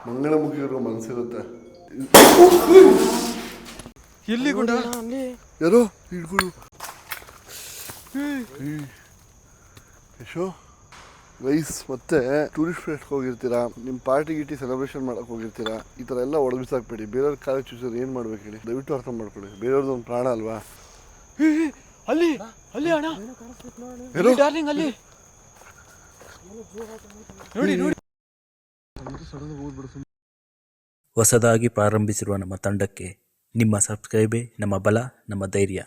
ಮಂಗಳಮುಖಿಯವ್ರಿಗೂ ಮನಸ್ಸಿರುತ್ತೆ. ಎಲ್ಲಿ ಗುಂಡ ಯಾರೋ ಹಿಡ್ಕೊಡು. ಯಶೋ ವೈಸ್ ಮತ್ತೆ ಟೂರಿಸ್ಟ್ ಪ್ಲೇಸ್ಗೆ ಹೋಗಿರ್ತೀರಾ, ನಿಮ್ಮ ಪಾರ್ಟಿ ಗಿಟಿ ಸೆಲೆಬ್ರೇಷನ್ ಮಾಡಕ್ಕೆ ಹೋಗಿರ್ತೀರಾ, ಈ ಥರ ಎಲ್ಲ ಒಡಗಿಸಾಕ್ಬೇಡಿ. ಬೇರೆಯವ್ರ ಕಾಲೇಜ್ ಚೂಸರ್ ಏನು ಮಾಡ್ಬೇಕು ಹೇಳಿ, ದಯವಿಟ್ಟು ಅರ್ಥ ಮಾಡ್ಕೊಳ್ಳಿ. ಬೇರೆಯವ್ರದ್ದು ಒಂದು ಪ್ರಾಣ ಅಲ್ವಾ. ಅಲ್ಲಿ ಅಲ್ಲಿ ಅಣ್ಣ ಡಾರ್ಲಿಂಗ್ ಅಲ್ಲಿ ನೋಡಿ ನೋಡಿ. ಹೊಸದಾಗಿ ಪ್ರಾರಂಭಿಸಿರುವ ನಮ್ಮ ತಂಡಕ್ಕೆ ನಿಮ್ಮ ಸಬ್ಸ್ಕ್ರೈಬೇ ನಮ್ಮ ಬಲ, ನಮ್ಮ ಧೈರ್ಯ.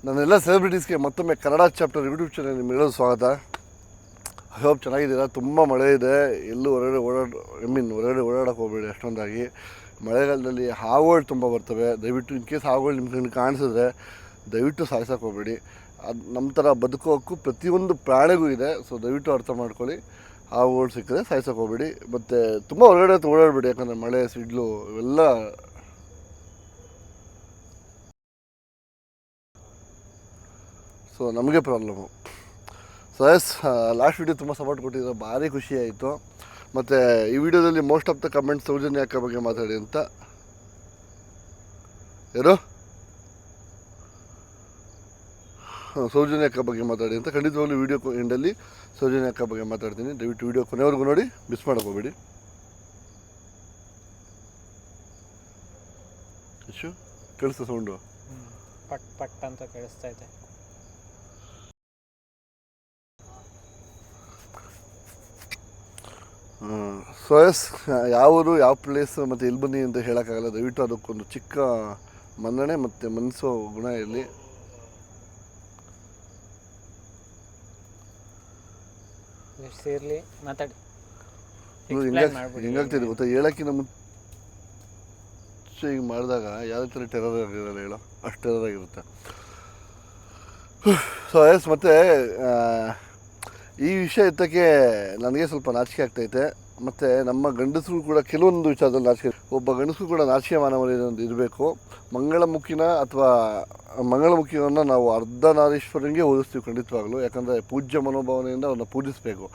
ನನ್ನೆಲ್ಲ ಸೆಲೆಬ್ರಿಟೀಸ್ಗೆ ಮತ್ತೊಮ್ಮೆ ಕನ್ನಡ ಚಾಪ್ಟರ್ ಯೂಟ್ಯೂಬ್ ಚಾನಲ್ ನಿಮ್ಮೆಲ್ಲರೂ ಸ್ವಾಗತ. ಐ ಹೋಪ್ ಚೆನ್ನಾಗಿದ್ದೀರಾ. ತುಂಬ ಮಳೆ ಇದೆ, ಎಲ್ಲೂ ಹೊರಗಡೆ ಹೊರಗಡೆ ಓಡಾಡೋಕೆ ಹೋಗಬೇಡಿ ಅಷ್ಟೊಂದಾಗಿ. ಮಳೆಗಾಲದಲ್ಲಿ ಹಾವುಗಳು ತುಂಬ ಬರ್ತವೆ. ದಯವಿಟ್ಟು ಇನ್ ಕೇಸ್ ಹಾವುಗಳು ನಿಮ್ಮ ಕಣ್ಣು ಕಾಣಿಸಿದ್ರೆ ದಯವಿಟ್ಟು ಸಾಯಿಸೋಕೆ ಹೋಗಬೇಡಿ. ಅದು ನಮ್ಮ ಥರ ಬದುಕೋಕ್ಕೂ ಪ್ರತಿಯೊಂದು ಪ್ರಾಣಿಗೂ ಇದೆ. ಸೊ ದಯವಿಟ್ಟು ಅರ್ಥ ಮಾಡ್ಕೊಳ್ಳಿ. ಹಾವುಗಳು ಸಿಕ್ಕಿದ್ರೆ ಸಾಯಿಸೋಕೆ ಹೋಗಬೇಡಿ. ಮತ್ತು ತುಂಬ ಹೊರಗಡೆ ಓಡಾಡಬೇಡಿ, ಯಾಕಂದರೆ ಮಳೆ ಸಿಡ್ಲು ಇವೆಲ್ಲ ಸೊ ನಮಗೆ ಪ್ರಾಬ್ಲಮ್ಮು. ಸೊ ಲಾಸ್ಟ್ ವೀಡಿಯೋ ತುಂಬ ಸಪೋರ್ಟ್ ಕೊಟ್ಟಿದ್ದಾರೆ, ಭಾರಿ ಖುಷಿ ಆಯಿತು. ಮತ್ತು ಈ ವಿಡಿಯೋದಲ್ಲಿ most of the comments Soujanya ಅಕ್ಕ ಬಗ್ಗೆ ಮಾತಾಡಿ ಅಂತ. ಯಾರು ಸೌಜನ್ಯ ಅಕ್ಕ ಬಗ್ಗೆ ಮಾತಾಡಿ ಅಂತ. ಖಂಡಿತವಾಗ್ಲೂ ವೀಡಿಯೋ ಎಂಡಲ್ಲಿ ಸೌಜನ್ಯ ಅಕ್ಕ ಬಗ್ಗೆ ಮಾತಾಡ್ತೀನಿ. ದಯವಿಟ್ಟು ವೀಡಿಯೋ ಕೊನೆವರೆಗೂ ನೋಡಿ, ಮಿಸ್ ಮಾಡೋಕೆ ಹೋಗಬೇಡಿ. ಎಷ್ಟು ಕೇಳಿಸ್ತಾ ಸೌಂಡು? ಪಟ್ ಪಟ್ ಅಂತ ಕೇಳಿಸ್ತಾ ಇದೆ. ಸೊ ಯಾವ ಊರು, ಯಾವ ಪ್ಲೇಸ್ ಮತ್ತು ಎಲ್ಲಿ ಬನ್ನಿ ಅಂತ ಹೇಳೋಕ್ಕಾಗಲ್ಲ. ದಯವಿಟ್ಟು ಅದಕ್ಕೊಂದು ಚಿಕ್ಕ ಮನ್ನಣೆ ಮತ್ತು ಮನಸ್ಸು ಗುಣ ಇರಲಿ. ಸೇರ್ಲಿ ಮಾತಾಡಿ. ಹೆಂಗಾಗ್ತಿದೆ ಗೊತ್ತಾ, ಹೇಳೋಕ್ಕಿಂತ ಮುಂಚೆ ಹಿಂಗೆ ಮಾಡಿದಾಗ ಯಾವ ಥರ ಟೆರರ್ ಆಗಿರಲ್ಲ ಹೇಳೋ, ಅಷ್ಟು ಟೆರರ್ ಆಗಿರುತ್ತೆ. ಸೊ ಮತ್ತು ಈ ವಿಷಯ ಎತ್ತಕ್ಕೆ ನನಗೆ ಸ್ವಲ್ಪ ನಾಚಿಕೆ ಆಗ್ತೈತೆ. ಮತ್ತು ನಮ್ಮ ಗಂಡಸರು ಕೂಡ ಕೆಲವೊಂದು ವಿಚಾರದಲ್ಲಿ ನಾಚಿಕೆ, ಒಬ್ಬ ಗಂಡಸರು ಕೂಡ ನಾಚಿಕೆ ಮಾನವರಿಯೊಂದು ಇರಬೇಕು. ಮಂಗಳಮುಖಿನ ಅಥವಾ ಮಂಗಳಮುಖಿಯನ್ನು ನಾವು ಅರ್ಧನಾರೀಶ್ವರಂಗೆ ಹೋಲಿಸ್ತೀವಿ ಖಂಡಿತವಾಗಲೂ. ಯಾಕಂದರೆ ಪೂಜ್ಯ ಮನೋಭಾವನೆಯಿಂದ ಅವ್ರನ್ನ ಪೂಜಿಸಬೇಕು.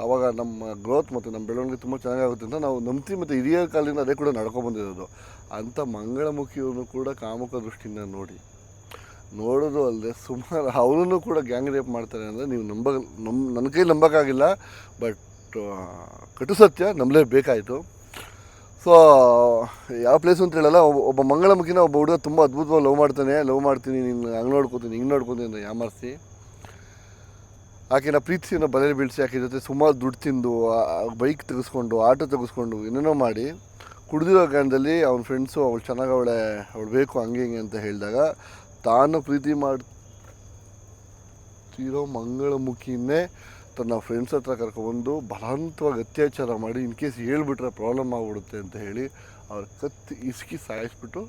ಆವಾಗ ನಮ್ಮ ಗ್ರೋತ್ ಮತ್ತು ನಮ್ಮ ಬೆಳವಣಿಗೆ ತುಂಬ ಚೆನ್ನಾಗಾಗುತ್ತೆ ಅಂತ ನಾವು ನಂಬ್ತೀವಿ. ಮತ್ತು ಹಿರಿಯ ಕಾಲದಿಂದ ಅದೇ ಕೂಡ ನಡ್ಕೊಬಂದಿರೋದು. ಅಂಥ ಮಂಗಳಮುಖಿಯನ್ನು ಕೂಡ ಕಾಮುಕ ದೃಷ್ಟಿಯಿಂದ ನೋಡೋದು ಅಲ್ಲದೆ ಸುಮಾರು ಅವನನ್ನು ಕೂಡ ಗ್ಯಾಂಗ್ ರೇಪ್ ಮಾಡ್ತಾರೆ ಅಂದರೆ ನೀವು ನನ್ನ ಕೈ ನಂಬೋಕ್ಕಾಗಿಲ್ಲ. ಬಟ್ ಕಟು ಸತ್ಯ, ನಂಬಲೇಬೇಕಾಯಿತು. ಸೊ ಯಾವ ಪ್ಲೇಸು ಅಂತ ಹೇಳಲ್ಲ. ಒಬ್ಬ ಮಂಗಳಮುಖಿನ ಒಬ್ಬ ಹುಡುಗ ತುಂಬ ಅದ್ಭುತವಾಗಿ ಲವ್ ಮಾಡ್ತೀನಿ, ನೀನು ಹಂಗೆ ನೋಡ್ಕೊತೀನಿ ಹಿಂಗೆ ನೋಡ್ಕೊತೀನಿ ಅಂತ ಯಾಮಾರಿಸಿ ಆಕೆನ ಪ್ರೀತಿಯನ್ನು ಬಲೆಯಲ್ಲಿ ಬೀಳಿಸಿ ಆಕೆ ಜೊತೆ ಸುಮಾರು ದುಡ್ಡು ತಿಂದು, ಬೈಕ್ ತೆಗೆಸ್ಕೊಂಡು, ಆಟೋ ತೆಗೆಸ್ಕೊಂಡು ಏನೇನೋ ಮಾಡಿ ಕುಡಿದಿರೋ ಕಾರಣದಲ್ಲಿ ಅವನ ಫ್ರೆಂಡ್ಸು ಅವಳು ಚೆನ್ನಾಗವಳೆ, ಅವಳು ಬೇಕು ಹಂಗೆ ಹಿಂಗೆ ಅಂತ ಹೇಳಿದಾಗ ತಾನು ಪ್ರೀತಿ ಮಾಡ್ತಿರೋ ಮಂಗಳಮುಖಿನೇ ತನ್ನ ಫ್ರೆಂಡ್ಸ್ ಹತ್ರ ಕರ್ಕೊಬಂದು ಬಲವಂತವಾಗಿ ಅತ್ಯಾಚಾರ ಮಾಡಿ, ಇನ್ ಕೇಸ್ ಹೇಳ್ಬಿಟ್ರೆ ಪ್ರಾಬ್ಲಮ್ ಆಗ್ಬಿಡುತ್ತೆ ಅಂತ ಹೇಳಿ ಅವ್ರ ಕತ್ತಿ ಇಸ್ಕಿ ಸಾಯಿಸ್ಬಿಟ್ಟು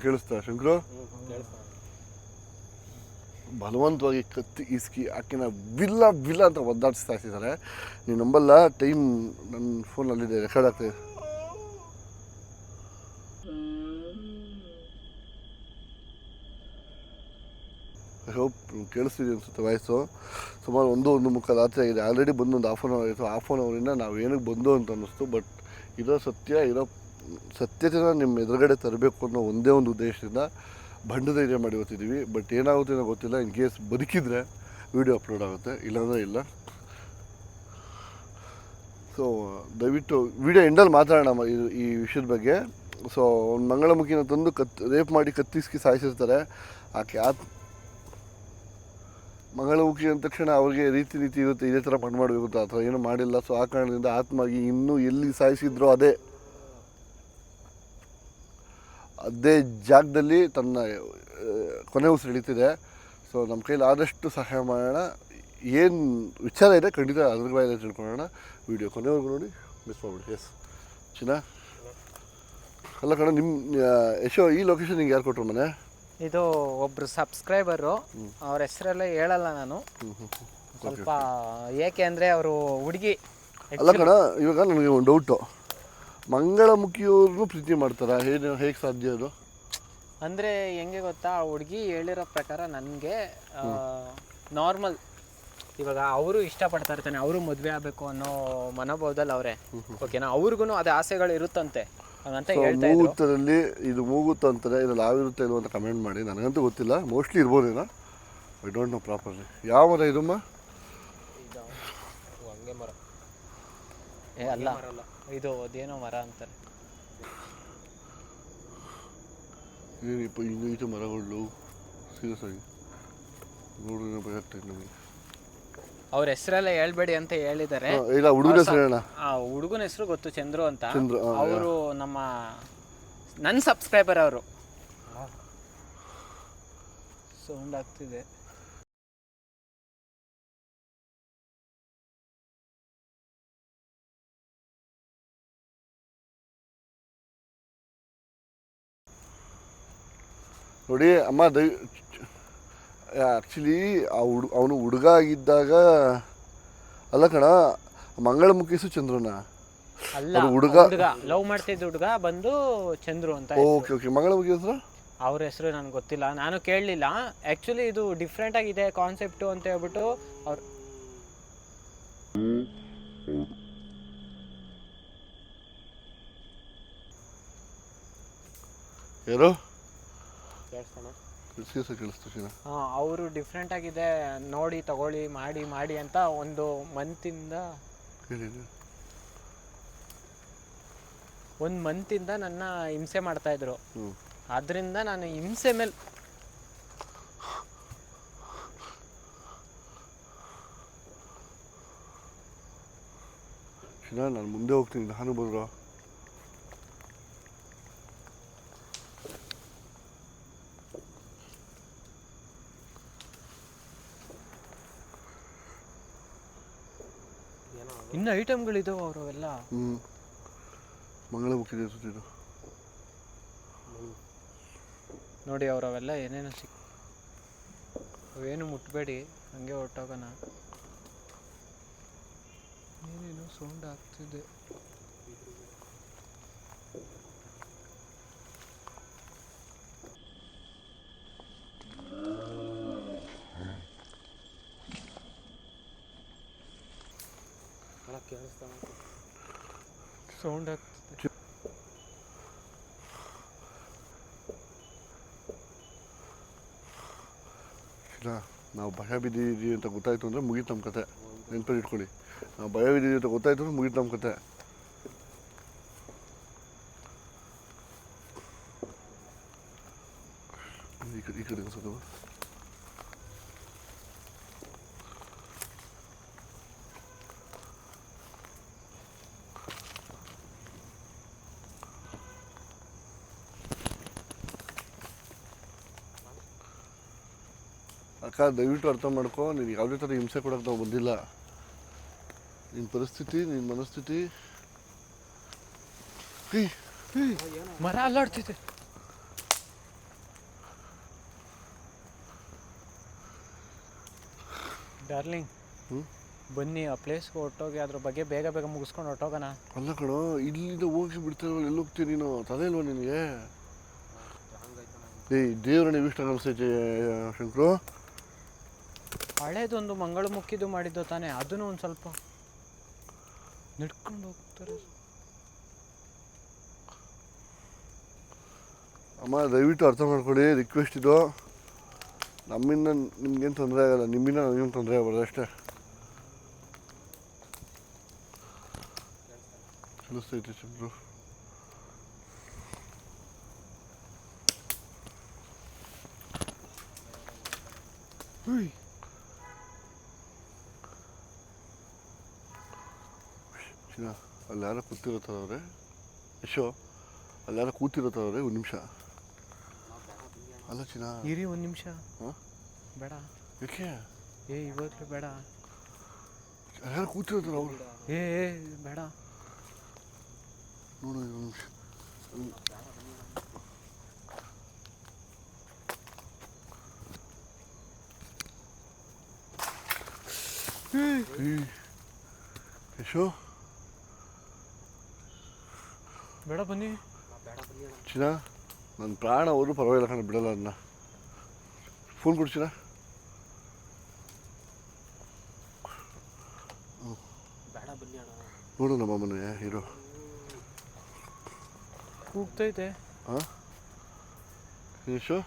ಕೇಳಿಸ್ತಾ ಶಂಕರು? ಬಲವಂತವಾಗಿ ಕತ್ತಿ ಇಸ್ಕಿ ಆಕೆನ ವಿಲ್ಲ ಅಂತ ಒದ್ದಾಡಿಸ್ತಾ ಇರ್ತಿದ್ದಾರೆ. ನೀವು ನಂಬಲ್ಲ, ಟೈಮ್ ನನ್ನ ಫೋನಲ್ಲಿದೆ, ರೆಕಾರ್ಡ್ ಆಗ್ತದೆ. ಐ ಹೋಪ್ ಕೇಳಿಸ್ತಿದೆ ಅನಿಸುತ್ತೆ ವಾಯ್ಸು. ಸುಮಾರು 1:30 ರಾತ್ರಿ ಆಗಿದೆ. ಆಲ್ರೆಡಿ ಬಂದು ಒಂದು ಹಾಫ್ ಆನ್ ಅವರ್ ಆಯಿತು. ಹಾಫ್ ಆನ್ ಅವರಿಂದ ನಾವು ಏನಕ್ಕೆ ಬಂದು ಅಂತ ಅನ್ನಿಸ್ತು. ಬಟ್ ಇರೋ ಸತ್ಯತೆನ ನಿಮ್ಮ ಎದುರುಗಡೆ ತರಬೇಕು ಅನ್ನೋ ಒಂದೇ ಒಂದು ಉದ್ದೇಶದಿಂದ ಬಂಡು ಧೈರ್ಯ ಮಾಡಿ ಓದ್ತಿದ್ದೀವಿ. ಬಟ್ ಏನಾಗುತ್ತೆ ಅನ್ನೋ ಗೊತ್ತಿಲ್ಲ. ಇನ್ ಕೇಸ್ ಬದುಕಿದ್ರೆ ವೀಡಿಯೋ ಅಪ್ಲೋಡ್ ಆಗುತ್ತೆ, ಇಲ್ಲಾಂದರೆ ಇಲ್ಲ. ಸೊ ದಯವಿಟ್ಟು ವೀಡಿಯೋ ಎಂಡಲ್ಲಿ ಮಾತಾಡೋಣ ಈ ವಿಷಯದ ಬಗ್ಗೆ. ಸೊ ಒಂದು ಮಂಗಳಮುಖಿನ ತಂದು ರೇಪ್ ಮಾಡಿ ಕತ್ತಿಸ್ಕಿ ಸಾಯಿಸಿರ್ತಾರೆ. ಆಕೆ ಮಂಗಳಮುಖಿ ಅಂದ ತಕ್ಷಣ ಅವ್ರಿಗೆ ರೀತಿ ಇರುತ್ತೆ, ಇದೇ ಥರ ಮಾಡಬೇಕು ಅಂತ. ಆ ಥರ ಏನೂ ಮಾಡಿಲ್ಲ. ಸೊ ಆ ಕಾರಣದಿಂದ ಆತ್ಮಾಗಿ ಇನ್ನೂ ಎಲ್ಲಿ ಸಾಯಿಸಿದ್ರೋ ಅದೇ ಜಾಗದಲ್ಲಿ ತನ್ನ ಕೊನೆ ಉಸಿರು ಹಿಡಿತಿದೆ. ಸೊ ನಮ್ಮ ಕೈಲಿ ಆದಷ್ಟು ಸಹಾಯ ಮಾಡೋಣ. ಏನು ವಿಚಾರ ಇದೆ ಖಂಡಿತ ಅದ್ರ ಬಾಯಲ್ಲಿ ತಿಳ್ಕೊಳ್ಳೋಣ. ವಿಡಿಯೋ ಕೊನೆವರೆಗೂ ನೋಡಿ, ಮಿಸ್ ಮಾಡ್ಬಿಡಿ. ಎಸ್ ಚಿನ್ನ, ಅಲ್ಲ ಕಣ, ನಿಮ್ಮ ಯಶೋ ಈ ಲೊಕೇಶನ್ ನಿಂಗೆ ಯಾರು ಕೊಟ್ಟರು ಮನೆ? ಇದು ಒಬ್ರು ಸಬ್ಸ್ಕ್ರೈಬರು, ಅವ್ರ ಹೆಸರೆಲ್ಲ ಹೇಳಲ್ಲ ನಾನು, ಸ್ವಲ್ಪ ಏಕೆ ಅಂದರೆ ಅವರು ಹುಡುಗಿ. ಅಲ್ಲ ಕಣ, ಇವಾಗ ನನಗೆ ಒಂದು ಡೌಟು, ಮಂಗಳಮುಖಿಯವ್ರನ್ನೂ ಪ್ರೀತಿ ಮಾಡ್ತಾರಾ? ಹೇಗೆ ಸಾಧ್ಯ ಅದು? ಅಂದರೆ ಹೆಂಗೆ ಗೊತ್ತಾ, ಆ ಹುಡುಗಿ ಹೇಳಿರೋ ಪ್ರಕಾರ ನನಗೆ ನಾರ್ಮಲ್, ಇವಾಗ ಅವರು ಇಷ್ಟಪಡ್ತಾ ಇರ್ತಾನೆ, ಅವರು ಮದುವೆ ಆಗಬೇಕು ಅನ್ನೋ ಮನೋಭಾವದಲ್ಲಿ ಅವರೇ, ಓಕೆನಾ? ಅವ್ರಿಗೂ ಅದೇ ಆಸೆಗಳು ಇರುತ್ತಂತೆ ಅಂತ ಹೇಳ್ತಾ ಇದ್ರು. ಮೂಗುತ್ತದಲ್ಲಿ ಇದು ಮೂಗುತ್ತು ಅಂತಾರೆ, ಇದ್ರಲ್ಲಿ ಯಾವಿರುತ್ತೆ ಇಲ್ವ ಅಂತ ಕಮೆಂಟ್ ಮಾಡಿ. ನನಗಂತೂ ಗೊತ್ತಿಲ್ಲ, ಮೋಸ್ಟ್ಲಿ ಇರ್ಬೋದೇನೋ, ಐ ಡೋಂಟ್ ನೋ ಪ್ರಾಪರ್ಲಿ. ಯಾವ ಮರ ಇದಮ್ಮ? ಅಲ್ಲ, ಇದು ಅದೇನೋ ಮರ ಅಂತಾರೆ. ಏನಿಪ್ಪ ಹಿಂಗೆ ಐತೆ ಮರಗಳು, ಸೀರಿಯಸ್ ಆಗಿ ನೋಡಿದ್ರೆ ಭಯ ಆಗ್ತಾಯಿದೆ ನಮಗೆ. ಅವ್ರ ಹೆಸರೆಲ್ಲ ಹೇಳ್ಬೇಡಿ ಅಂತ ಹೇಳಿದ್ದಾರೆ. ಇಲ್ಲ, ಹುಡುಗನ ಹೆಸರು ಹೇಳೋಣ. ಆ ಹುಡುಗನ ಹೆಸರು ಗೊತ್ತು, ಚಂದ್ರು ಅಂತ. ಚಂದ್ರು, ಅವರು ನನ್ನ ಸಬ್ಸ್ಕ್ರೈಬರ್. ಅವರು ಸೌಂಡ್ ಆಗ್ತಿದೆ. ನೋಡಿ ಅಮ್ಮ, ಆ್ಯಕ್ಚುಲಿ ಅವನು ಹುಡುಗ ಆಗಿದ್ದಾಗ, ಅಲ್ಲ ಕಣ, ಮಂಗಳಮುಖಿಸು ಚಂದ್ರನ ಅಲ್ಲ, ಹುಡುಗ ಲವ್ ಮಾಡ್ತಿದ್ದ ಹುಡುಗ ಬಂದು ಚಂದ್ರು ಅಂತ. Okay okay. ಮಂಗಳಮುಖಿ ಹೆಸರು? ಅವ್ರ ಹೆಸರು ನನಗೆ ಗೊತ್ತಿಲ್ಲ, ನಾನು ಕೇಳಲಿಲ್ಲ. ಆ್ಯಕ್ಚುಲಿ ಇದು ಡಿಫ್ರೆಂಟ್ ಆಗಿದೆ ಕಾನ್ಸೆಪ್ಟು ಅಂತ ಹೇಳ್ಬಿಟ್ಟು ಅವ್ರು ಯಾರು ಕೇಳಿಸ್ತಾನೆ. ಅವರು ಡಿಫ್ರೆಂಟ್ ಆಗಿದೆ ನೋಡಿ, ತಗೊಳ್ಳಿ, ಮಾಡಿ ಮಾಡಿ ಅಂತ ಒಂದು ಮಂತಿಂದ ನನ್ನ ಹಿಂಸೆ ಮಾಡ್ತಾ ಇದ್ರು. ಆದ್ರಿಂದ ನಾನು ಹಿಂಸೆ ಮೇಲೆ ನಾನು ಮುಂದೆ ಹೋಗ್ತೀನಿ, ನಾನು ಬರೋ. ಇನ್ನು ಐಟಮ್ಗಳಿದಾವೆ ಅವರವೆಲ್ಲ. ಮಂಗಳಮುಖಿ ದೇವಸ್ಥಾನ ನೋಡಿ, ಅವರವೆಲ್ಲ ಏನೇನು ಅವೇನು ಮುಟ್ಬೇಡಿ, ಹಂಗೆ ಹೊಟ್ಟೋಗೋಣ. ಏನೇನು ಸೌಂಡ್ ಆಗ್ತಿದೆ. ಸೌಂಡ್ ಆಗ್ತಿದೆ. ನಾವು ಭಯ ಬಿದ್ದೀವಿ ಅಂತ ಗೊತ್ತಾಯ್ತು ಅಂದರೆ ಮುಗೀತು ನಮ್ಮ ಕತೆ. ನೆನಪಲ್ಲಿ ಇಟ್ಕೊಳ್ಳಿ, ನಾವು ಭಯ ಬಿದ್ದೀವಿ ಅಂತ ಗೊತ್ತಾಯ್ತು ಅಂದ್ರೆ ಮುಗೀತು ನಮ್ಮ ಕತೆ. ಈ ಕಡೆ ಅನ್ಸೋದು. ಅಕ್ಕ, ದಯವಿಟ್ಟು ಅರ್ಥ ಮಾಡ್ಕೊ, ನೀನು ಯಾವುದೇ ಥರ ಹಿಂಸೆ ಕೊಡೋಕೆ ನಾವು ಬಂದಿಲ್ಲ. ನಿನ್ನ ಪರಿಸ್ಥಿತಿ, ನಿನ್ನ ಮನಸ್ಥಿತಿ. ಮರ ಅಲ್ಲಾಡ್ತಿದೆ. ಡಾರ್ಲಿಂಗ್, ಬನ್ನಿ ಆ ಪ್ಲೇಸ್ಗೆ ಹೊರಟೋಗಿ ಅದ್ರ ಬಗ್ಗೆ ಬೇಗ ಬೇಗ ಮುಗಿಸ್ಕೊಂಡು ಹೊರಟೋಗೋಣ. ಅಲ್ಲ ಕಣೋ, ಇಲ್ಲಿಂದ ಹೋಗಿ ಬಿಡ್ತಾರಲ್ಲ, ಎಲ್ಲಿ ಹೋಗ್ತೀಯ ನೀನು? ತಲೆ ಇಲ್ವ ನಿನಗೆ? ದೇವ್ರನ್ನ ಇಷ್ಟ ಅನಿಸ್ತೈತೆ ಶಂಕರು. ಹಳೇದೊಂದು ಮಂಗಳಮುಖಿದು ಮಾಡಿದ್ದು ತಾನೇ, ಅದನ್ನು ಒಂದು ಸ್ವಲ್ಪ ನಡ್ಕೊಂಡು ಹೋಗ್ತಾರೆ. ಅಮ್ಮ, ದಯವಿಟ್ಟು ಅರ್ಥ ಮಾಡ್ಕೊಳ್ಳಿ, ರಿಕ್ವೆಸ್ಟ್ ಇದು. ನಮ್ಮಿಂದ ನಿಮ್ಗೇನು ತೊಂದರೆ ಆಗಲ್ಲ, ನಿಮ್ಮಿಂದ ನನಗೇನು ತೊಂದರೆ ಆಗಬಾರ್ದು ಅಷ್ಟೇ. ಕೇಳಿಸ್ತೈತೆ ಚಂದ್ರು? ಅಲ್ಲಿ ಯಾರೋ ಕೂತಿರೋ ಥರವ್ರೆ. ಯಶೋ, ಅಲ್ಲಿ ಯಾರೋ ಕೂತಿರೋ ಥರವ್ರೆ. ಒಂದು ನಿಮಿಷ. ಅಲ್ಲ ಚಿನ್ನ ಇರಿ ಒಂದು ನಿಮಿಷ. ಹಾಂ ಬೇಡ ಯಾಕೆ ಇವಾಗಲೂ ಬೇಡ. ಯಾರು ಕೂತಿರ್ತಾರೆ ಅವ್ರು ಬೇಡ ನೋಡು ಒಂದು ನಿಮಿಷ. ಯಶೋ ಬೇಡ ಬನ್ನಿ. ಚಿನ್ನ ನನ್ನ ಪ್ರಾಣ ಅವರು ಪರವಾಗಿಲ್ಲ ಕಣ, ಬಿಡಲ್ಲ ಅದನ್ನ. ಫೋನ್ ಕೊಡ್ತೀರಾ? ನೋಡು ನಮ್ಮ ಮನೆ ಹೀರೋ ಕೂಗ್ತೈತೆ. ಹಾಂ ಯಶೋ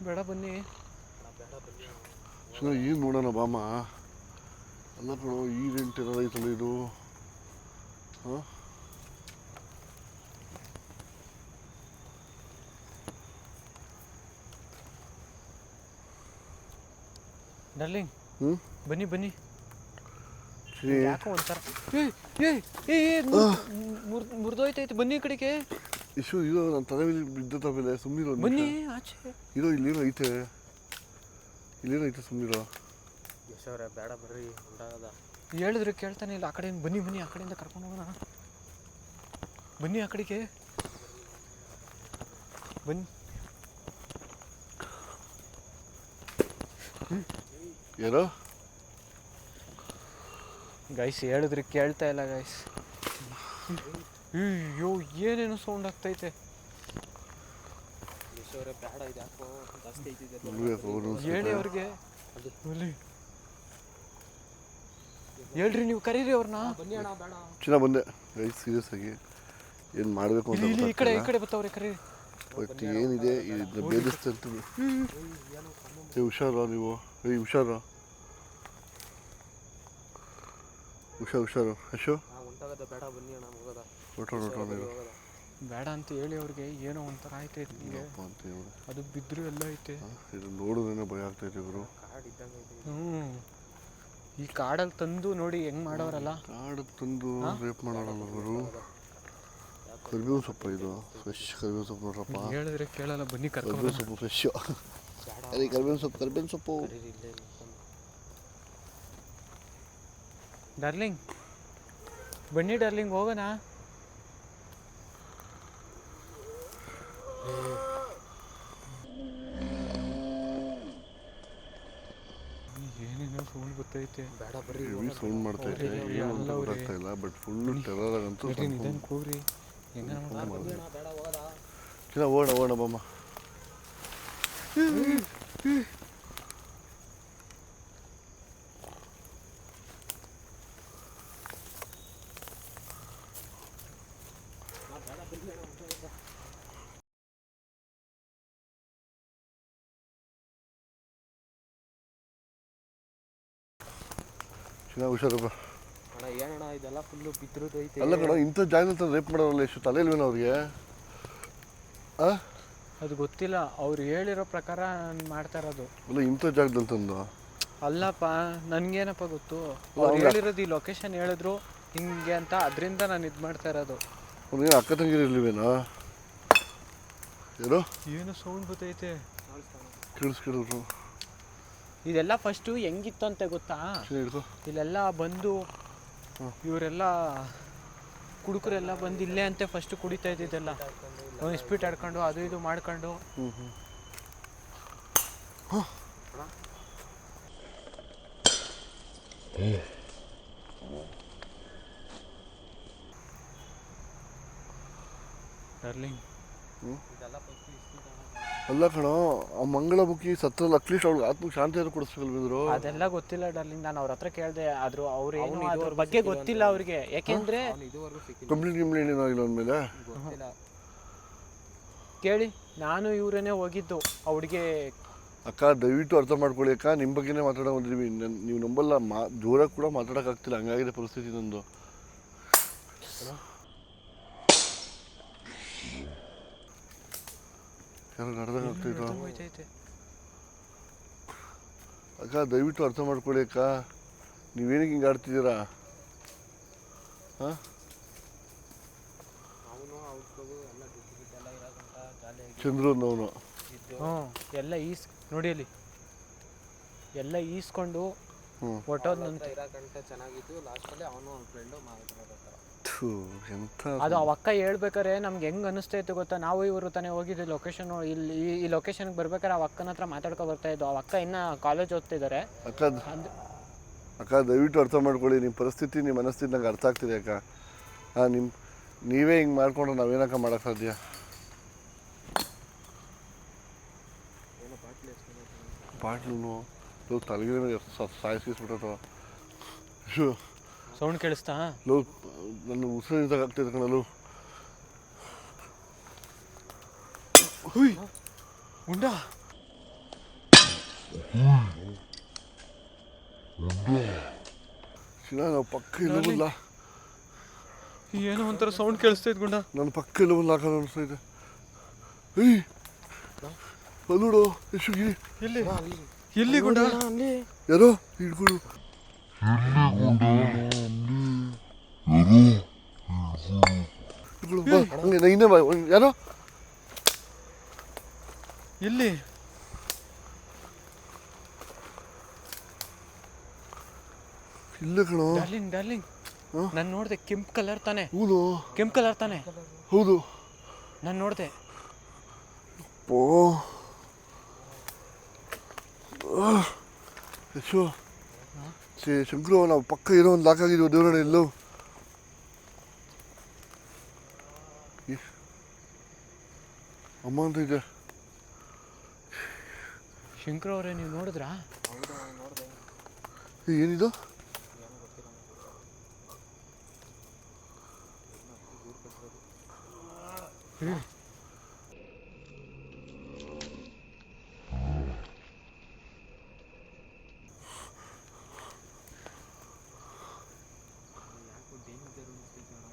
ಬೇಡ ಬನ್ನಿ. ಚಿನ್ನ ಏನು ನೋಡೋಣ ಬಾಮ. ಅಲ್ಲ ಕಣೋ, ಈ ರೆಂಟ್ ಏನಾರ ಐತಲ್ಲ ಇದು. ಹಾಂ ಡಾರ್ಲಿಂಗ್ ಹ್ಞೂ ಬನ್ನಿ ಬನ್ನಿ. ಚಿನಿ ಯಾಕೋ ಒಂಥರ ಮುರಿದೋಯ್ತೈತೆ. ಬನ್ನಿ ಈ ಕಡೆಗೆ. ಇಶು ಇರೋ ನನ್ನ ತಲೆ ಮೇಲೆ ಬಿದ್ದ ಮೇಲೆ ಸುಮ್ಮನಿರೋ. ಬನ್ನಿ ಆಚೆ. ಇರೋ ಇಲ್ಲೇನೋ ಐತೆ, ಇಲ್ಲೇನೋ ಐತೆ, ಸುಮ್ಮನಿರೋ. ಯಶೋರೆ ಬೇಡ ಬರ್ರಿ, ಉಂಟಾಗದ. ಹೇಳಿದ್ರೆ ಕೇಳ್ತಾನೆ ಇಲ್ಲ. ಆ ಕಡೆಯಿಂದ ಬನ್ನಿ ಬನ್ನಿ, ಆ ಕಡೆಯಿಂದ ಕರ್ಕೊಂಡು ಹೋಗೋಣ. ಬನ್ನಿ ಆ ಕಡೆಗೆ ಬನ್ನಿ. ಯಾರೋ ಗೈಸ್ ಹೇಳಿದ್ರೆ ಕೇಳ್ತಾ ಇಲ್ಲ ಗೈಸ್. ಅಯ್ಯೋ ಏನೇನೋ ಸೌಂಡ್ ಆಗ್ತೈತೆ. ಹೇಳಿ ಅವ್ರಿಗೆ. ಹೇಳ್ರಿ ನೀವು, ಕರೀರಿ ಅವ್ರನ್ನ. ಚಿನ್ನ ಬಂದೆ ಗೈಸ್, ಸೀರಿಯಸ್ ಆಗಿ ಏನು ಮಾಡಬೇಕು ಅಂತ ಈ ಕಡೆ ಈ ಕಡೆ ಬರ್ತಾವ್ರೆ, ಕರೀರಿ. ಬಟ್ ಏನಿದೆ ಇದನ್ನ ಬೇಧಿಸ್ತಾ ಇರ್ತೀವಿ. ಹುಷಾರ ನೀವು, ಹುಷಾರು ಹುಷಾರು. ಅಶೋ ಬೇಡ ಅಂತ ಹೇಳಿ ಅವ್ರಿಗೆ. ಏನೋ ಒಂಥರ ಆಯ್ತೈತೆ ನಿಮಗೆ. ಅದು ಬಿದ್ರು ಎಲ್ಲ ಐತೆ. ಇದು ನೋಡೋದೇನೋ ಭಯ ಆಗ್ತೈತೆ ಇವರು. ಈ ಕಾಡಲ್ಲಿ ತಂದು ನೋಡಿ ಹೆಂಗ್ ಮಾಡೋರಲ್ಲ. ಕಾಡು ತಂದು ರೇಪ್ ಮಾಡೋರಲ್ಲ ಅವರು. ಕರಿಬೇವು ಸೊಪ್ಪು, ಇದು ಫ್ರೆಶ್ ಕರಿಬೇವು ಸೊಪ್ಪು ನೋಡ್ರಪ್ಪ. ಹೇಳಿದ್ರೆ ಕೇಳಲ್ಲ. ಬನ್ನಿ ಕರಿಬೇವು ಸೊಪ್ಪು ಫ್ರೆಶ್. ಅದೇ ಕರಿಬೇವು ಸೊಪ್ಪು. ಡಾರ್ಲಿಂಗ್ ಬನ್ನಿ ಡಾರ್ಲಿಂಗ್, ಹೋಗೋಣ. ಏನೇನೋ ಸೌಂಡ್ ಗೊತ್ತೈತೆ. ಬೇಡ ಬರ್ರಿ, ಸೌಂಡ್ ಮಾಡ್ತೈತೆ. ಏನು ಅಂತ ಗೊತ್ತಾಗ್ತಾ ಇಲ್ಲ, ಬಟ್ ಫುಲ್ಲು ಟೆರರ್ ಆಗಂತೂ. ನಿಧಾನ ಕೂಗ್ರಿ. ಹೆಂಗ ಓಡ ಬಾಮ್ಮ. ಹುಷಾರಪ್ಪ. ಇದೆಲ್ಲ ಫುಲ್ಲು ಬಿದ್ದಿರೋದೈತೆ. ಅಲ್ಲ ಕಣ, ಇಂಥ ಜಾಗದಲ್ಲಿ ರೇಪ್ ಮಾಡೋರಲ್ಲ, ಎಷ್ಟು ತಲೆ ಇಲ್ವೇನೋ ಅವ್ರಿಗೆ? ಅದು ಗೊತ್ತಿಲ್ಲ, ಅವ್ರು ಹೇಳಿರೋ ಪ್ರಕಾರ ಮಾಡ್ತಾ ಇರೋದು. ಅಲ್ಲ ಇಂಥ ಜಾಗದಲ್ಲಿ ತಂದು. ಅಲ್ಲಪ್ಪ, ನನಗೇನಪ್ಪ ಗೊತ್ತು. ಅವ್ರು ಹೇಳಿರೋದು ಈ ಲೊಕೇಶನ್ ಹೇಳಿದ್ರು ಹಿಂಗೆ ಅಂತ, ಅದರಿಂದ ನಾನು ಇದು ಮಾಡ್ತಾ ಇರೋದು. ಅವ್ರಿಗೆ ಅಕ್ಕ ತಂಗಿರು ಇರ್ಲಿವೇನಾ? ಯಾರೋ ಏನು ಸೌಂಡ್ ಬರ್ತೈತೆ. ಕೇಳಿಸ್ಕಿಡಿದ್ರು. ಇದೆಲ್ಲ ಫಸ್ಟು ಹೆಂಗಿತ್ತು ಅಂತ ಗೊತ್ತಾ? ಇಲ್ಲೆಲ್ಲ ಬಂದು ಇವರೆಲ್ಲ ಕುಡುಕರೆಲ್ಲ ಬಂದು ಇಲ್ಲೇ ಅಂತೆ ಫಸ್ಟ್ ಕುಡಿತಾ ಇದ್ದಿದ್ದೆಲ್ಲ. ಇಸ್ಪೀಟ್ ಆಡ್ಕೊಂಡು ಅದು ಇದು ಮಾಡ್ಕೊಂಡು. ಡಾರ್ಲಿಂಗ್ ಅಲ್ಲ ಕಣೋ, ಆ ಮಂಗಳಮುಖಿ ಸತ್ತಲ್ಲ, ಅಟ್ಲೀಸ್ಟ್ ಅವ್ಳಿಗೆ ಆತ್ಮಕ್ಕೆ ಶಾಂತಿ ಆದ್ರೂ ಕೊಡಿಸ್ಬೇಕಲ್ವಿದ್ರು. ಅದೆಲ್ಲ ಗೊತ್ತಿಲ್ಲ ಡಾರ್ಲಿಂಗ್, ನಾನು ಅವ್ರ ಹತ್ರ ಕೇಳಿದೆ. ಆದ್ರೂ ಅವ್ರು ಏನು ಅದ್ರ ಬಗ್ಗೆ ಗೊತ್ತಿಲ್ಲ ಅವ್ರಿಗೆ. ಯಾಕೆಂದ್ರೆ ಕಂಪ್ಲೇಂಟ್ ಏನಾಗಿಲ್ಲ ಅಂದಮೇಲೆ ಕೇಳಿ, ನಾನು ಇವರೇನೆ ಹೋಗಿದ್ದು ಆ ಹುಡುಗಿ. ಅಕ್ಕ ದಯವಿಟ್ಟು ಅರ್ಥ ಮಾಡ್ಕೊಳ್ಳಿ ಅಕ್ಕ, ನಿಮ್ಮ ಬಗ್ಗೆನೇ ಮಾತಾಡೋ ಬಂದಿದ್ದೀವಿ. ನೀವು ನಂಬಲ್ಲ, ಜೋರಾಗಿ ಕೂಡ ಮಾತಾಡೋಕ್ಕಾಗ್ತಿಲ್ಲ, ಹಂಗಾಗಿದೆ ಪರಿಸ್ಥಿತಿ ನಂದು. ಯಾರು ನಡೆದಾಗ್ತೈತೆ ಅಕ್ಕ, ದಯವಿಟ್ಟು ಅರ್ಥ ಮಾಡ್ಕೊಳ್ಳಿ ಅಕ್ಕ. ನೀವೇನಿಗೆ ಹಿಂಗೆ ಆಡ್ತಿದ್ದೀರಾ? ಹಾಂ, ಚಂದ್ರು ಅಂದವನು ಹ್ಞೂ ಎಲ್ಲ ನೋಡಿ ಅಲ್ಲಿ ಎಲ್ಲ ಈಸ್ಕೊಂಡು ಹ್ಞೂ ಹೊಟ್ಟೋದಂತೆ. ಚೆನ್ನಾಗಿತ್ತು. ಲಾಸ್ಟಲ್ಲಿ ಅವನು ಅವ್ನ ಫ್ರೆಂಡು ಮಾತಾಡೋದು. ಎಂಥ ಅದು ಆ ಅಕ್ಕ ಹೇಳ್ಬೇಕಾರೆ ನಮ್ಗೆ ಹೆಂಗೆ ಅನಿಸ್ತೈತೆ ಗೊತ್ತಾ, ನಾವು ಇವರು ತಾನೇ ಹೋಗಿದ್ದೆ ಲೊಕೇಶನ್, ಇಲ್ಲಿ ಈ ಲೊಕೇಶನ್ಗೆ ಬರ್ಬೇಕಾರೆ ಆ ಅಕ್ಕನ ಹತ್ರ ಮಾತಾಡ್ಕೊ ಬರ್ತಾ ಇದ್ದು. ಆ ಅಕ್ಕ ಇನ್ನೂ ಕಾಲೇಜ್ ಓದ್ತಿದ್ದಾರೆ. ಅಕ್ಕ ದಯವಿಟ್ಟು ಅರ್ಥ ಮಾಡ್ಕೊಳ್ಳಿ, ನಿಮ್ಮ ಪರಿಸ್ಥಿತಿ ನಿಮ್ಮ ಮನಸ್ಥಿತಿ ನಂಗೆ ಅರ್ಥ ಆಗ್ತಿದೆ ಅಕ್ಕ. ನೀವೇ ಹಿಂಗೆ ಮಾಡ್ಕೊಂಡ್ರೆ ನಾವೇನಕ್ಕ ಮಾಡೋಕ್ಕೆ ಸಾಧ್ಯ? ಬಾಟ್ಲು ತಲೆಗೆ ಸಾಯಿಸ್ಬಿಟ್ಟು ಸೌಂಡ್ ಕೇಳಿಸ್ತಾ? ನನ್ನ ಉಸಿರಿದಾಗ ಆಗ್ತಿದೆ ಕಣಲು. ಗುಂಡ ನಾವು ಪಕ್ಕ ಇಲ್ಲವಲ್ಲ, ಏನೋ ಒಂಥರ ಸೌಂಡ್ ಕೇಳಿಸ್ತೈತೆ ಗುಂಡ. ನನ್ನ ಪಕ್ಕ ಇಲ್ಲವಲ್ಲ ಹಾಕೋದು ಅನಿಸ್ತೈತೆ. ಏಯ್ ನೋಡು ಎಷ್ಟು ಎಲ್ಲಿ ಎಲ್ಲಿ ಗುಂಡ? ಯಾರೋ ಹಿಡ್ಕೊಡು. ಹಂಗೆ ಇನ್ನೇ ಯಾರೋ ಎಲ್ಲಿ? ಇಲ್ಲ ಕಣೋ. ಡಾರ್ಲಿಂಗ್ ಡಾರ್ಲಿಂಗ್, ನಾನು ನೋಡಿದೆ ಕೆಂಪು ಕಲರ್ ತಾನೆ. ಹೌದು ಕೆಂಪು ಕಲರ್ ತಾನೆ. ಹೌದು ನಾನು ನೋಡಿದೆ. ಓ ಯಶೋ ಶಂಕರು, ನಾವು ಪಕ್ಕ ಏನೋ ಒಂದು ಲಾಕ್ ಆಗಿದ್ವು ದೇವರಣ್ಣ. ಎಲ್ಲೋ ಅಮ್ಮ ಅಂತ ಇದೆ. ಶಂಕರ್ ಅವರೇ, ನೀವು ನೋಡಿದ್ರಾ? ಏನಿದು?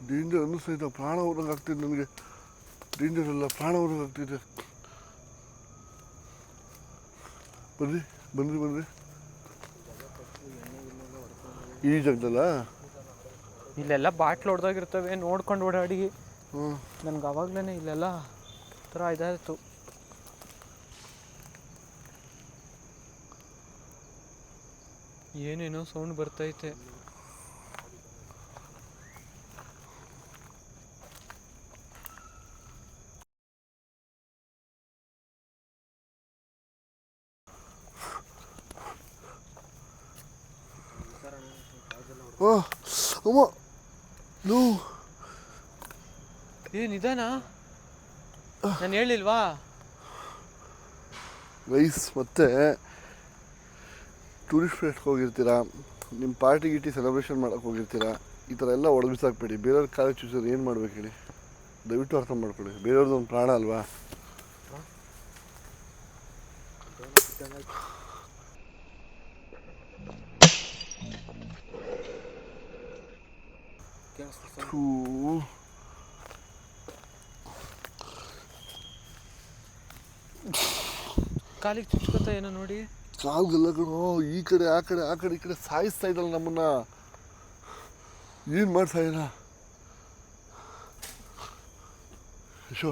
ಡೇಂಜರ್ ಅನ್ನಿಸ್ತೈತೆ. ಪ್ರಾಣ ಹೋದಂಗೆ ಆಗ್ತಿದೆ ನನಗೆ. ಡೇಂಜರ್ ಅಲ್ಲ, ಪ್ರಾಣ ಹೋದಂಗೆ ಆಗ್ತಿದೆ. ಬನ್ರಿ ಬನ್ರಿ ಬನ್ರಿ. ಈ ಜಾಗದಲ್ಲ ಇಲ್ಲೆಲ್ಲ ಬಾಟ್ಲು ಹೊಡೆದೋಗಿರ್ತವೆ, ನೋಡ್ಕೊಂಡು ಓಡಾಡಿ. ಹ್ಞೂ ನನ್ಗೆ ಅವಾಗ್ಲೇ ಇಲ್ಲೆಲ್ಲ ಥರ ಇದಾಯಿತು. ಏನೇನೋ ಸೌಂಡ್ ಬರ್ತೈತೆ. ಅಮ್ಮ ನೋ, ಏನಿದಾನಾ? ನಾನು ಹೇಳಿಲ್ವಾ? ಗೈಸ್, ಮತ್ತೆ ಟೂರಿಸ್ಟ್ ಪ್ಲೇಸ್ಗೆ ಹೋಗಿರ್ತೀರಾ, ನಿಮ್ಮ ಪಾರ್ಟಿ ಗಿಟಿ ಸೆಲೆಬ್ರೇಷನ್ ಮಾಡೋಕ್ಕೆ ಹೋಗಿರ್ತೀರಾ, ಈ ಥರ ಎಲ್ಲ ಒಡಗಿಸಾಕ್ಬೇಡಿ. ಬೇರೆಯವ್ರ ಕಾಲೇಜ್ ಚೂಸೋರು ಏನು ಮಾಡ್ಬೇಕು ಹೇಳಿ? ದಯವಿಟ್ಟು ಅರ್ಥ ಮಾಡ್ಕೊಳ್ಳಿ. ಬೇರೆಯವ್ರದ್ದು ಒಂದು ಪ್ರಾಣ ಅಲ್ವಾ? ಕಾಲಿಗೆ ಚುಚ್ಕೋತಾ ಏನೋ ನೋಡಿ. ಕಾಲ್ಗೆಲ್ಲ ಕಣೋ, ಈ ಕಡೆ ಆ ಕಡೆ ಆ ಕಡೆ ಈ ಕಡೆ ಸಾಯಿಸ್ತಾ ಇದ್ದಲ್ಲ ನಮ್ಮನ್ನ. ಏನು ಮಾಡ್ತಾ ಇಲ್ಲ ಯಶೋ?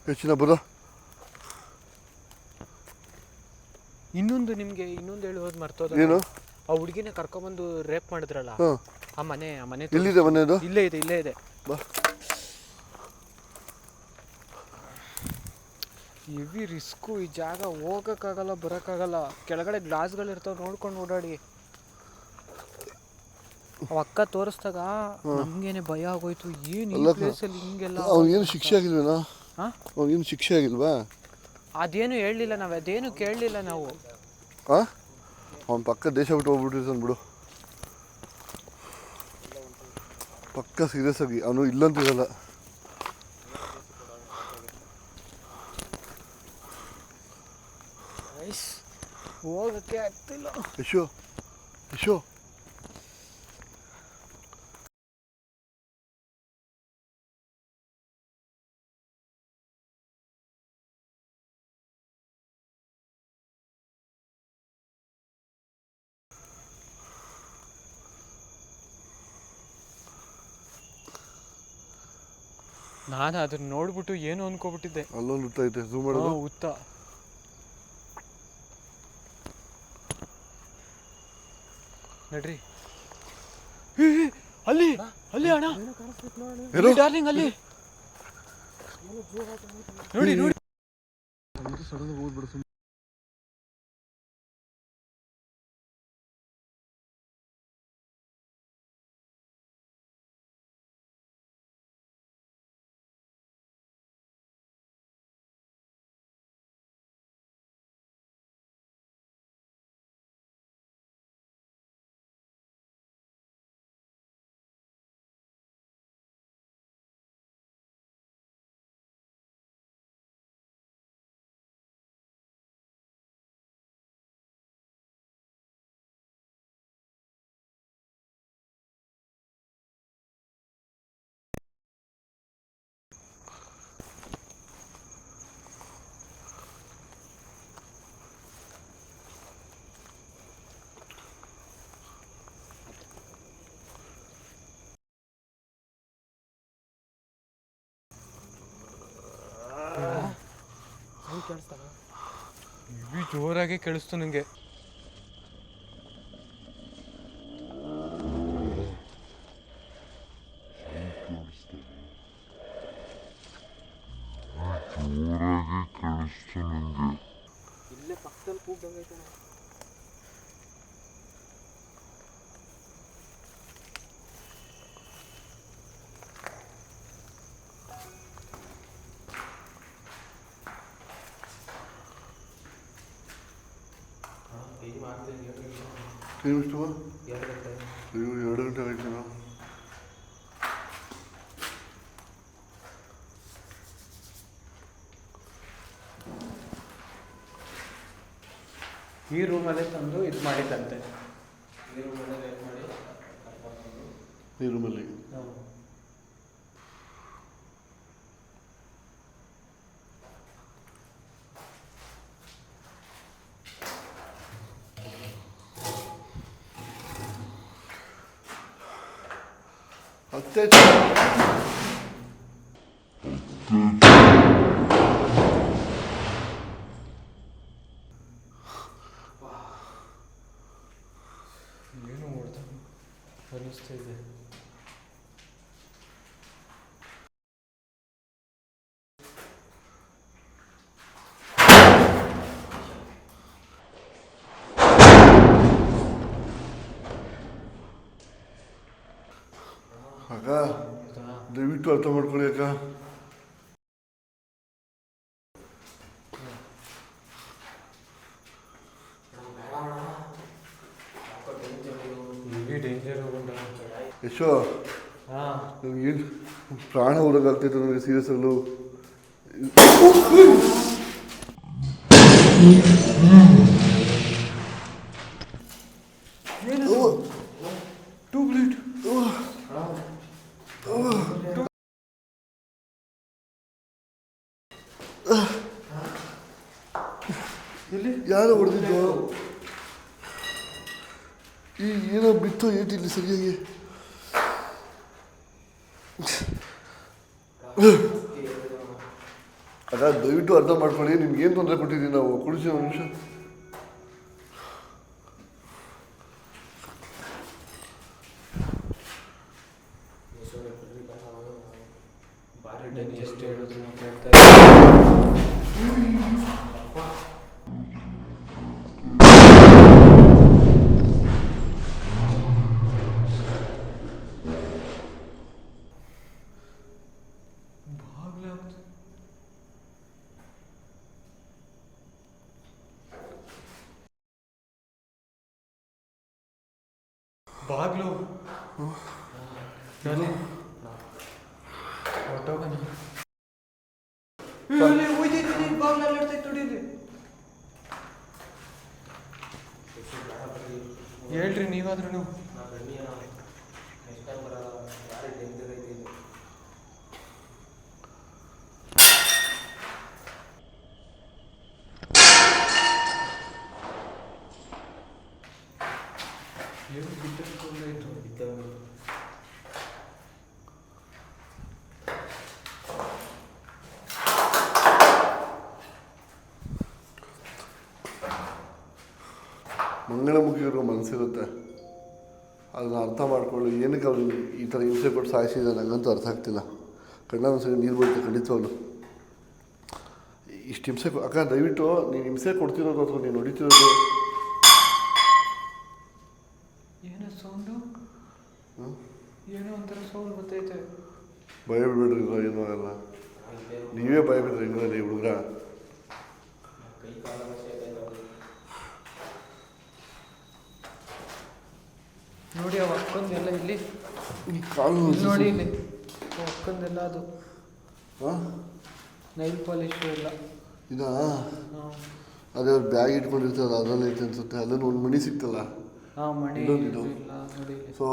ಹೆಚ್ಚಿನ ಬರ. ಇನ್ನೊಂದು ಹೇಳೋದು ಮರ್ತೋದ. ಏನು? ಆ ಹುಡುಗಿನ ಕರ್ಕೊಂಬಂದು ರೇಪ್ ಮಾಡಿದ್ರಲ್ಲ, ಆ ಮನೆ ಎಲ್ಲಿದೆ ಮನೆ? ಅದು ಇಲ್ಲೇ ಇದೆ. ಬಾ. ಹೆವಿ ರಿಸ್ಕು ಈ ಜಾಗ. ಹೋಗೋಕ್ಕಾಗಲ್ಲ, ಬರೋಕ್ಕಾಗಲ್ಲ. ಕೆಳಗಡೆ ಗ್ಲಾಸ್ಗಳಿರ್ತಾವೆ, ನೋಡ್ಕೊಂಡು ಓಡಾಡಿ. ಅಕ್ಕ ತೋರಿಸ್ದಾಗ ನಮ್ಗೇನೆ ಭಯ ಆಗೋಯ್ತು. ಏನು ಈ ಪ್ಲೇಸಲ್ಲಿ ಹಿಂಗೆಲ್ಲ? ಅವ್ನಿಗೇನು ಶಿಕ್ಷೆ ಆಗಿಲ್ವೇನಾ? ಅವ್ನಿಗೇನು ಶಿಕ್ಷೆ ಆಗಿಲ್ವಾ? ಅದೇನು ಹೇಳಲಿಲ್ಲ, ನಾವು ಅದೇನು ಕೇಳಲಿಲ್ಲ ನಾವು. ಅವ್ನು ಪಕ್ಕ ದೇಶ ಬಿಟ್ಟು ಹೋಗ್ಬಿಟ್ಟಿರ್ತಾನೆ ಬಿಡು. ಪಕ್ಕ ಸೀರಿಯಸ್ ಆಗಿ ಅವನು ಇಲ್ಲಂತಿರಲ್ಲ. ಹೋಗಕ್ಕೆ ಆಗ್ತಿಲ್ಲ. ಯಶೋ ಯಶೋ, ನಾನು ಅದನ್ನ ನೋಡ್ಬಿಟ್ಟು ಏನು ಅನ್ಕೋಬಿಟ್ಟಿದ್ದೆ. ಅಲ್ಲೊಂದು ಹುತ್ತ ಐತೆ, ಝೂಮ್ ಮಾಡೋದು. ಹುತ್ತ ನಡ್ರಿ. ಅಲ್ಲಿ ಅಲ್ಲಿ ಅಣ್ಣ, ಏನು ಡಾರ್ಲಿಂಗ್ ಅಲ್ಲಿ ನೋಡಿ ನೋಡಿ. ಸಡನ್ ಹೋಗ್ಬಿಡು. ಇವಿ ಜೋರಾಗಿ ಕೇಳಿಸ್ತು ನನಗೆ. ಇಲ್ಲೇ ಪಕ್ಕದಲ್ಲಿ ಕೂಗ್ದಂಗೈತೆ. ಏನು ಅಯ್ಯೋ 2 ಗಂಟೆ ಆಯ್ತು ನಾವು. ಈ ರೂಮಲ್ಲೇ ತಂದು ಇದು ಮಾಡಿದ್ದಂತೆ. ಈ ರೂಮಲ್ಲಿ ಅತ್ತೆ ಏನು ನೋಡ್ತಾ ಅನ್ನಿಸ್ತಾ ಇದೆ. ಅಕ್ಕ ದಯವಿಟ್ಟು ಅರ್ಥ ಮಾಡ್ಕೊಳ್ಳಿ ಅಕ್ಕ. ಯಶೋ ನನಗೇನು ಪ್ರಾಣ ಹೊರಗಾಗ್ತೈತೆ ನನಗೆ ಸೀರಿಯಸ್ ಅಲ್ಲೂ. ಯಾರೋ ಹೊಡೆದಿದ್ದು ಈ ಏನೋ ಬಿತ್ತು ಏಟಿಲ್ಲ ಸರಿಯಾಗಿ. ಅದ ದಯವಿಟ್ಟು ಅರ್ಥ ಮಾಡ್ಕೊಳ್ಳಿ. ನಿಮ್ಗೇನು ತೊಂದರೆ ಕೊಟ್ಟಿದ್ದೀವಿ ನಾವು. ಕುಡಿಸಿ ಒಂದು ನಿಮಿಷ. ಎಷ್ಟು ಹೇಳಿದ್ರು ಕೇಳ್ತಾ ಬಾಗ್ಲು ಹೊಟ್ಟೋಗಣ. ಹೇಳ್ರಿ ನೀವಾದ್ರೂ. ಏನು ಬಿಟ್ಟಿತ್ತು. ಮಂಗಳಮುಖಿಯವ್ರಿಗೆ ಮನಸ್ಸಿರುತ್ತೆ. ಅದನ್ನ ಅರ್ಥ ಮಾಡ್ಕೊಳ್ಳಿ. ಏನಕ್ಕೆ ಅವ್ರು ಈ ಥರ ಹಿಂಸೆ ಕೊಟ್ಟು ಸಾಯಿಸಿದ ನನಗಂತೂ ಅರ್ಥ ಆಗ್ತಿಲ್ಲ. ಕಣ್ಣಲ್ಲಿ ಒಂದ್ಸರಿ ನೀರು ಬರುತ್ತೆ ಖಂಡಿತವಾಗ್ಲು. ಇಷ್ಟು ಹಿಂಸೆ ಅಕ್ಕ, ದಯವಿಟ್ಟು ನೀನು ಹಿಂಸೆ ಕೊಡ್ತಿರೋದು ಅಥವಾ ನೀನು ಹೊಡಿತಿರೋದು ಏನೋ ಸೌಂಡು, ಏನೋ ಒಂಥರ ಸೌಂಡ್ ಗೊತ್ತೈತೆ. ಭಯ ಬಿಡ್ರಿ, ಏನೋ ಅಲ್ಲ, ನೀವೇ ಭಯ ಬಿಡ್ರಿ ಹೆಂಗ್ರಿ ಹುಡುಗ್ರ. ನೋಡಿ ಅವ ಅಕ್ಕಂದೆಲ್ಲ ಇಲ್ಲಿ ಕಾಲು ನೋಡಿ, ಇಲ್ಲಿ ಅಕ್ಕಂದೆಲ್ಲ ಅದು ಹಾಂ ನೈಲ್ ಪಾಲಿಶು ಎಲ್ಲ ಇದಾ? ಅದೇ ಅವ್ರು ಬ್ಯಾಗ್ ಇಟ್ಕೊಂಡಿರ್ತಾರಲ್ಲ ಅದರಲ್ಲಿ ಐತೆ ಅನ್ಸುತ್ತೆ. ಅಲ್ಲೂ ಒಂದು ಮಣಿ ಸಿಕ್ತಲ್ಲ, ಹಾಂ ಮಣಿ ಇನ್ನೊಂದಿದು. ಇಲ್ಲ ನೋಡಿ. ಸೊ